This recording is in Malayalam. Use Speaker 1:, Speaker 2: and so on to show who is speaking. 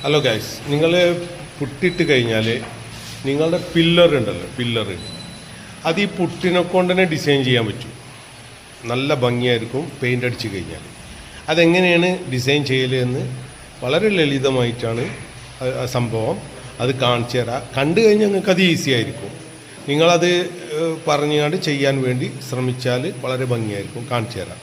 Speaker 1: ഹലോ ഗൈസ്, നിങ്ങൾ പുട്ടിട്ട് കഴിഞ്ഞാൽ നിങ്ങളുടെ പില്ലർ ഉണ്ടല്ലോ, പില്ലർ അത് ഈ പുട്ടിനെ കൊണ്ട് തന്നെ ഡിസൈൻ ചെയ്യാൻ പറ്റും. നല്ല ഭംഗിയായിരിക്കും പെയിൻ്റ് അടിച്ച് കഴിഞ്ഞാൽ. അതെങ്ങനെയാണ് ഡിസൈൻ ചെയ്യൽ എന്ന് വളരെ ലളിതമായിട്ടാണ് സംഭവം. അത് കാണിച്ചു തരാം. കണ്ടു കഴിഞ്ഞാൽ നിങ്ങൾക്ക് അത് ഈസി ആയിരിക്കും. നിങ്ങളത് പറഞ്ഞുകൊണ്ട് ചെയ്യാൻ വേണ്ടി ശ്രമിച്ചാൽ വളരെ ഭംഗിയായിരിക്കും. കാണിച്ചു തരാം.